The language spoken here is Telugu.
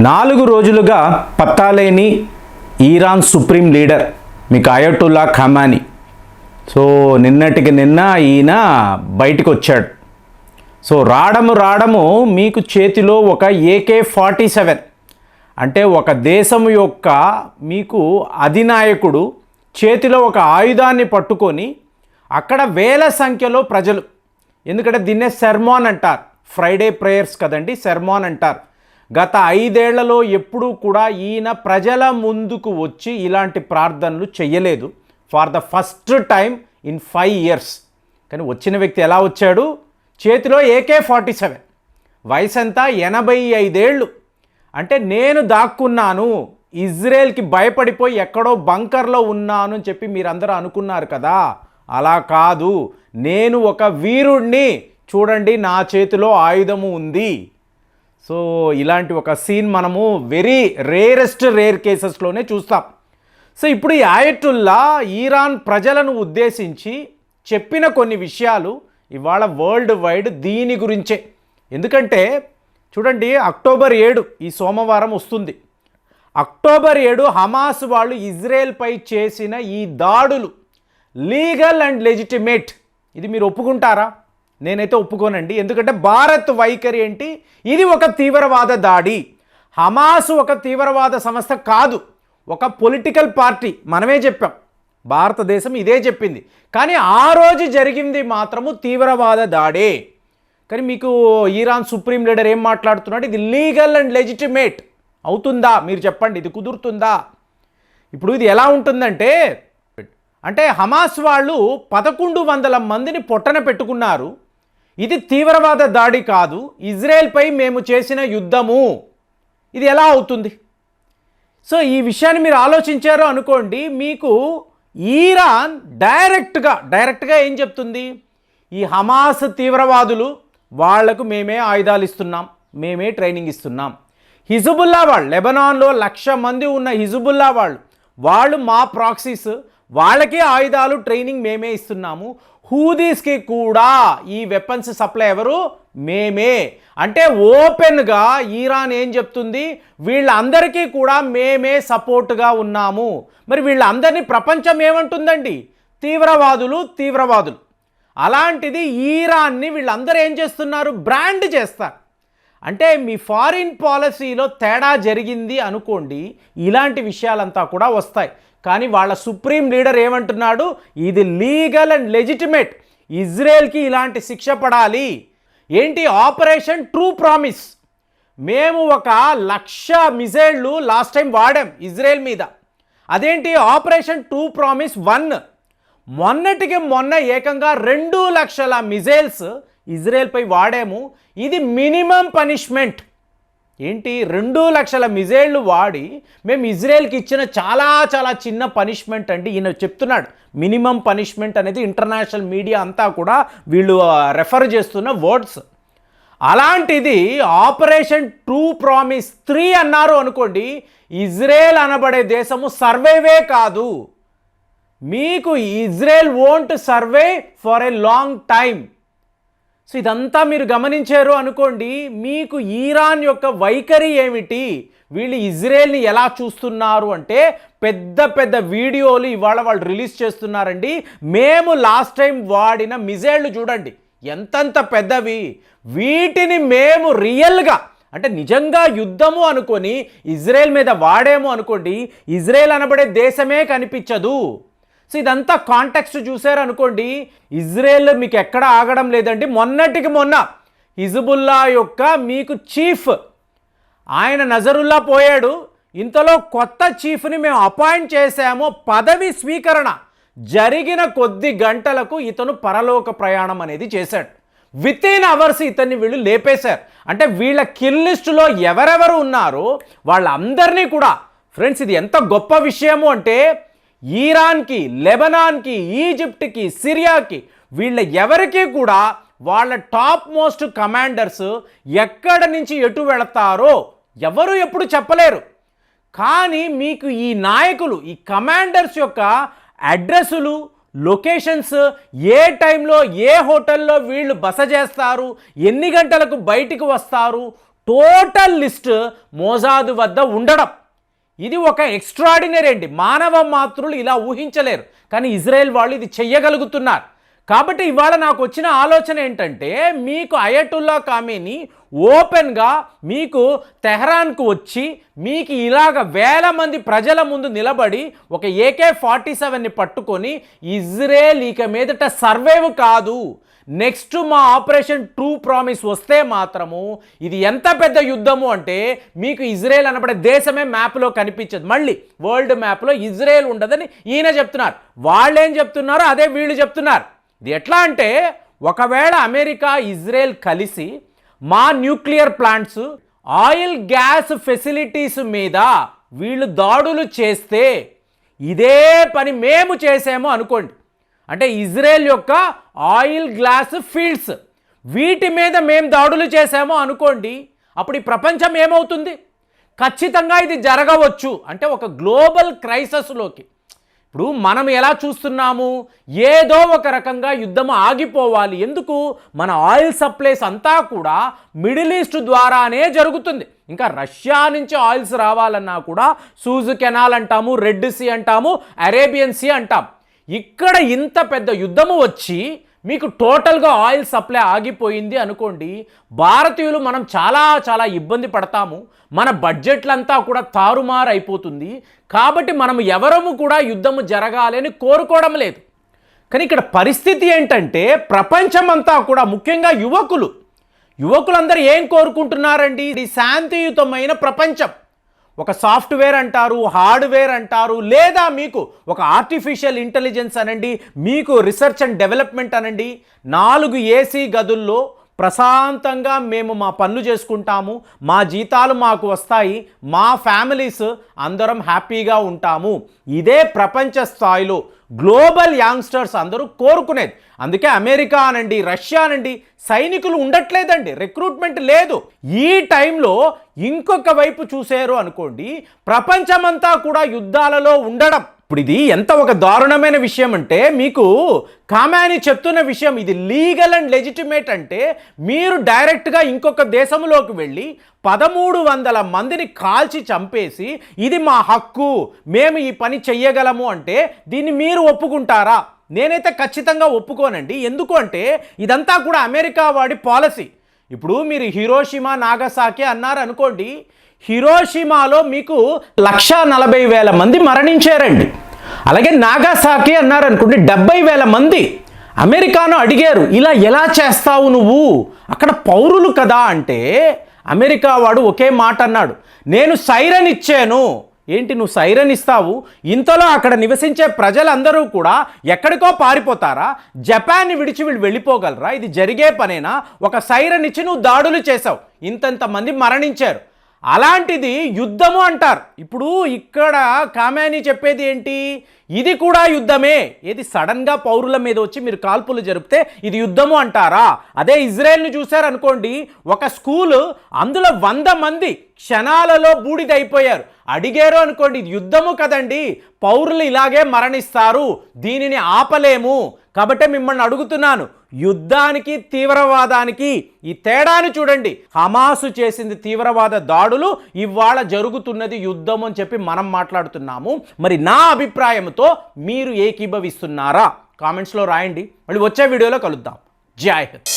4 రోజులుగా పత్తాలేని ఇరాన్ సుప్రీం లీడర్ మీకు అయతుల్లా ఖామెనీ సో నిన్నటికి నిన్న ఈయన బయటికి వచ్చాడు. సో రావడము మీకు చేతిలో ఒక AK-47 అంటే ఒక దేశం యొక్క మీకు అధినాయకుడు చేతిలో ఒక ఆయుధాన్ని పట్టుకొని అక్కడ వేల సంఖ్యలో ప్రజలు, ఎందుకంటే దీన్నే సెర్మాన్ అంటారు, ఫ్రైడే ప్రేయర్స్ కదండి, సెర్మాన్ అంటారు. గత 5 ఏళ్లలో ఎప్పుడూ కూడా ఈయన ప్రజల ముందుకు వచ్చి ఇలాంటి ప్రార్థనలు చెయ్యలేదు, for the first time in 5 years. కానీ వచ్చిన వ్యక్తి ఎలా వచ్చాడు? చేతిలో AK-47, వయసు ఎంత? 85 ఏళ్ళు. అంటే నేను దాక్కున్నాను, ఇజ్రాయెల్కి భయపడిపోయి ఎక్కడో బంకర్లో ఉన్నాను అని చెప్పి మీరందరూ అనుకున్నారు కదా, అలా కాదు, నేను ఒక వీరుణ్ణి, చూడండి నా చేతిలో ఆయుధము ఉంది. సో ఇలాంటి ఒక సీన్ మనము వెరీ రేర్ కేసెస్లోనే చూస్తాం. సో ఇప్పుడు ఈ అయతుల్లా ఇరాన్ ప్రజలను ఉద్దేశించి చెప్పిన కొన్ని విషయాలు ఇవాళ వరల్డ్ వైడ్ దీని గురించే. ఎందుకంటే చూడండి, అక్టోబర్ 7 ఈ సోమవారం వస్తుంది. అక్టోబర్ 7 హమాస్ వాళ్ళు ఇజ్రాయెల్పై చేసిన ఈ దాడులు లీగల్ అండ్ లెజిటిమేట్. ఇది మీరు ఒప్పుకుంటారా? నేనైతే ఒప్పుకోనండి. ఎందుకంటే భారత్ వైఖరి ఏంటి? ఇది ఒక తీవ్రవాద దాడి. హమాస్ ఒక తీవ్రవాద సంస్థ కాదు, ఒక పొలిటికల్ పార్టీ. మనమే చెప్పాం, భారతదేశం ఇదే చెప్పింది. కానీ ఆ రోజు జరిగింది మాత్రము తీవ్రవాద దాడే. కానీ మీకు ఇరాన్ సుప్రీం లీడర్ ఏం మాట్లాడుతున్నాడు? ఇది లీగల్ అండ్ లెజిటిమేట్ అవుతుందా? మీరు చెప్పండి, ఇది కుదురుతుందా? ఇప్పుడు ఇది ఎలా ఉంటుందంటే, అంటే హమాస్ వాళ్ళు 1100 మందిని పొట్టన పెట్టుకున్నారు. ఇది తీవ్రవాద దాడి కాదు, ఇజ్రాయెల్పై మేము చేసిన యుద్ధము. ఇది ఎలా అవుతుంది? సో ఈ విషయాన్ని మీరు ఆలోచించారో అనుకోండి, మీకు ఇరాన్ డైరెక్ట్గా ఏం చెప్తుంది? ఈ హమాస్ తీవ్రవాదులు వాళ్లకు మేమే ఆయుధాలు ఇస్తున్నాం, మేమే ట్రైనింగ్ ఇస్తున్నాం. హిజబుల్లా వాళ్ళు, లెబనాన్లో 1,00,000 మంది ఉన్న హిజబుల్లా వాళ్ళు మా ప్రాక్సీస్, వాళ్ళకే ఆయుధాలు ట్రైనింగ్ మేమే ఇస్తున్నాము. హూదీస్కి కూడా ఈ వెపన్స్ సప్లై ఎవరు? మేమే. అంటే ఓపెన్గా ఇరాన్ ఏం చెప్తుంది? వీళ్ళందరికీ కూడా మేమే సపోర్ట్గా ఉన్నాము. మరి వీళ్ళందరినీ ప్రపంచం ఏమంటుందండి? తీవ్రవాదులు. అలాంటిది ఇరాన్ని వీళ్ళందరూ ఏం చేస్తున్నారు? బ్రాండ్ చేస్తారు. అంటే మీ ఫారిన్ పాలసీలో తేడా జరిగింది అనుకోండి, ఇలాంటి విషయాలంతా కూడా వస్తాయి. కానీ వాళ్ళ సుప్రీం లీడర్ ఏమంటున్నాడు? ఇది లీగల్ అండ్ లెజిటిమేట్, ఇజ్రాయెల్కి ఇలాంటి శిక్ష పడాలి. ఏంటి? Operation true promise. మేము 1,00,000 మిసైళ్ళు లాస్ట్ టైం వాడాం ఇజ్రాయెల్ మీద. అదేంటి ఆపరేషన్ ట్రూ ప్రామిస్ 1? మొన్నటికి మొన్న ఏకంగా 2,00,000 మిసైల్స్ ఇజ్రాయెల్పై వాడాము. ఇది మినిమం పనిష్మెంట్. ఏంటి? 2,00,000 మిసైళ్ళు వాడి మేము ఇజ్రాయెల్కి ఇచ్చిన చాలా చిన్న పనిష్మెంట్ అండి. ఈయన చెప్తున్నాడు మినిమం పనిష్మెంట్ అనేది. ఇంటర్నేషనల్ మీడియా అంతా కూడా వీళ్ళు రెఫర్ చేస్తున్న వర్డ్స్. అలాంటిది ఆపరేషన్ ట్రూ ప్రామిస్ 3 అన్నారు అనుకోండి, ఇజ్రాయెల్ అనబడే దేశము సర్వేవే కాదు. మీకు Israel won't survey for a long time. So ఇదంతా మీరు గమనించారు అనుకోండి, మీకు ఇరాన్ యొక్క వైఖరి ఏమిటి? వీళ్ళు ఇజ్రాయెల్ని ఎలా చూస్తున్నారు అంటే, పెద్ద వీడియోలు ఇవాళ వాళ్ళు రిలీజ్ చేస్తున్నారండి. మేము లాస్ట్ టైం వాడిన మిసైళ్ళు చూడండి ఎంతంత పెద్దవి, వీటిని మేము రియల్గా అంటే నిజంగా యుద్ధము అనుకొని ఇజ్రాయెల్ మీద వాడేమో అనుకోండి, ఇజ్రాయెల్ అనబడే దేశమే కనిపించదు. సో ఇదంతా కాంటెక్స్ట్ చూసారు అనుకోండి, ఇజ్రాయెల్ మీకు ఎక్కడ ఆగడం లేదండి. మొన్నటికి మొన్న హిజ్బుల్లా యొక్క మీకు చీఫ్ ఆయన నజరుల్లా పోయాడు. ఇంతలో కొత్త చీఫ్ని మేము అపాయింట్ చేశాము. పదవి స్వీకరణ జరిగిన కొద్ది గంటలకు ఇతను పరలోక ప్రయాణం అనేది చేశాడు. వితిన్ అవర్స్ ఇతన్ని వీళ్ళు లేపేశారు. అంటే వీళ్ళ కిల్ లిస్టులో ఎవరెవరు ఉన్నారో వాళ్ళందరినీ కూడా, ఫ్రెండ్స్ ఇది ఎంత గొప్ప విషయము అంటే, ఇరాన్కి, లెబనాన్కి, ఈజిప్ట్కి, సిరియాకి వీళ్ళ ఎవరికి కూడా వాళ్ళ టాప్ మోస్ట్ కమాండర్స్ ఎక్కడ నుంచి ఎటు వెళతారో ఎవరు ఎప్పుడు చెప్పలేరు. కానీ మీకు ఈ నాయకులు, ఈ కమాండర్స్ యొక్క అడ్రస్సులు, లొకేషన్స్, ఏ టైంలో ఏ హోటల్లో వీళ్ళు బస చేస్తారు, ఎన్ని గంటలకు బయటికి వస్తారు, టోటల్ లిస్ట్ మోసాదు వద్ద ఉండడం ఇది ఒక ఎక్స్ట్రాడినరీ అండి. మానవ మాతృలు ఇలా ఊహించలేరు, కానీ ఇజ్రాయెల్ వాళ్ళు ఇది చెయ్యగలుగుతున్నారు. కాబట్టి ఇవాళ నాకు వచ్చిన ఆలోచన ఏంటంటే, మీకు అయటుల్లా ఖామేనీ ఓపెన్గా మీకు తెహరాన్కు వచ్చి మీకు ఇలాగ వేల మంది ప్రజల ముందు నిలబడి ఒక AK-47ని పట్టుకొని ఇజ్రాయెల్ ఇక మీదట సర్వైవ్ కాదు, నెక్స్ట్ మా ఆపరేషన్ ట్రూ ప్రామిస్ వస్తే మాత్రము ఇది ఎంత పెద్ద యుద్ధము అంటే మీకు ఇజ్రాయెల్ అనబడే దేశమే మ్యాప్లో కనిపించదు. మళ్ళీ వరల్డ్ మ్యాప్లో ఇజ్రాయెల్ ఉండదని ఈయన చెప్తున్నారు. వాళ్ళేం చెప్తున్నారో అదే వీళ్ళు చెప్తున్నారు. ఇది ఎట్లా అంటే, ఒకవేళ అమెరికా ఇజ్రాయెల్ కలిసి మా nuclear plants oil gas facilities మీద వీళ్ళు దాడులు చేస్తే ఇదే పని మేము చేసాము అనుకోండి, అంటే ఇజ్రాయెల్ యొక్క ఆయిల్ గ్లాస్ ఫీల్డ్స్ వీటి మీద మేము దాడులు చేసామో అనుకోండి, అప్పుడు ఈ ప్రపంచం ఏమవుతుంది? ఖచ్చితంగా ఇది జరగవచ్చు. అంటే ఒక గ్లోబల్ క్రైసిస్లోకి ఇప్పుడు మనం ఎలా చూస్తున్నాము, ఏదో ఒక రకంగా యుద్ధం ఆగిపోవాలి. ఎందుకు? మన ఆయిల్ సప్లైస్ అంతా కూడా మిడిల్ ఈస్ట్ ద్వారానే జరుగుతుంది. ఇంకా రష్యా నుంచి ఆయిల్స్ రావాలన్నా కూడా సూజ్ కెనాల్ అంటాము, రెడ్ సీ అంటాము, అరేబియన్ సీ అంటాం. ఇక్కడ ఇంత పెద్ద యుద్ధము వచ్చి మీకు టోటల్గా ఆయిల్ సప్లై ఆగిపోయింది అనుకోండి, భారతీయులు మనం చాలా ఇబ్బంది పడతాము. మన బడ్జెట్లంతా కూడా తారుమారు అయిపోతుంది. కాబట్టి మనం ఎవరము కూడా యుద్ధము జరగాలి అని కోరుకోవడం లేదు. కానీ ఇక్కడ పరిస్థితి ఏంటంటే, ప్రపంచమంతా కూడా ముఖ్యంగా యువకులందరూ ఏం కోరుకుంటున్నారండి? ఇది శాంతియుతమైన ప్రపంచం. ఒక సాఫ్ట్వేర్ అంటారు, హార్డ్వేర్ అంటారు, లేదా మీకు ఒక ఆర్టిఫిషియల్ ఇంటెలిజెన్స్ అనండి, మీకు రీసెర్చ్ అండ్ డెవలప్మెంట్ అనండి, 4 AC గదుల్లో ప్రశాంతంగా మేము మా పనులు చేసుకుంటాము, మా జీతాలు మాకు వస్తాయి, మా ఫ్యామిలీస్ అందరం హ్యాపీగా ఉంటాము. ఇదే ప్రపంచ స్థాయిలో గ్లోబల్ యాంగ్స్టర్స్ అందరూ కోరుకునేది. అందుకే అమెరికా అనండి, రష్యా అనండి సైనికులు ఉండట్లేదండి, రిక్రూట్మెంట్ లేదు. ఈ టైంలో ఇంకొక వైపు చూసారు అనుకోండి, ప్రపంచమంతా కూడా యుద్ధాలలో ఉండడం. ఇప్పుడు ఇది ఎంత ఒక దారుణమైన విషయం అంటే, మీకు ఖామేనీ చెప్తున్న విషయం ఇది లీగల్ అండ్ లెజిటిమేట్ అంటే, మీరు డైరెక్ట్గా ఇంకొక దేశంలోకి వెళ్ళి 1300 మందిని కాల్చి చంపేసి ఇది మా హక్కు, మేము ఈ పని చెయ్యగలము అంటే దీన్ని మీరు ఒప్పుకుంటారా? నేనైతే ఖచ్చితంగా ఒప్పుకోనండి. ఎందుకు అంటే ఇదంతా కూడా అమెరికా వాడి పాలసీ. ఇప్పుడు మీరు హిరోషిమా నాగసాకి అన్నారు అనుకోండి, హిరోషిమాలో మీకు 140,000 మంది మరణించారండి. అలాగే నాగసాకి అన్నారు అనుకోండి, 70,000 మంది. అమెరికాను అడిగారు, ఇలా ఎలా చేస్తావు నువ్వు, అక్కడ పౌరులు కదా అంటే అమెరికా వాడు ఒకే మాట అన్నాడు, నేను సైరన్ ఇచ్చాను. ఏంటి నువ్వు సైరన్ ఇస్తావు? ఇంతలో అక్కడ నివసించే ప్రజలందరూ కూడా ఎక్కడికో పారిపోతారా? జపాన్ని విడిచి వీళ్ళు వెళ్ళిపోగలరా? ఇది జరిగే పనేనా? ఒక సైరన్ ఇచ్చి నువ్వు దాడులు చేసావు, ఇంతంత మంది మరణించారు. అలాంటిది యుద్ధము అంటారు. ఇప్పుడు ఇక్కడ ఖామేనీ చెప్పేది ఏంటి? ఇది కూడా యుద్ధమే. ఏది సడన్గా పౌరుల మీద వచ్చి మీరు కాల్పులు జరిపితే ఇది యుద్ధము అంటారా? అదే ఇజ్రాయెల్ని చూశారనుకోండి, ఒక స్కూలు అందులో 100 మంది క్షణాలలో బూడిదైపోయారు. అడిగారు అనుకోండి, ఇది యుద్ధము కదండి, పౌరులు ఇలాగే మరణిస్తారు, దీనిని ఆపలేము. కాబట్టి మిమ్మల్ని అడుగుతున్నాను, యుద్ధానికి తీవ్రవాదానికి ఈ తేడాను చూడండి. హమాసు చేసింది తీవ్రవాద దాడులు, ఇవాళ జరుగుతున్నది యుద్ధం అని చెప్పి మనం మాట్లాడుతున్నాము. మరి నా అభిప్రాయంతో మీరు ఏకీభవిస్తున్నారా? కామెంట్స్లో రాయండి. మళ్ళీ వచ్చే వీడియోలో కలుద్దాం. జై హింద్.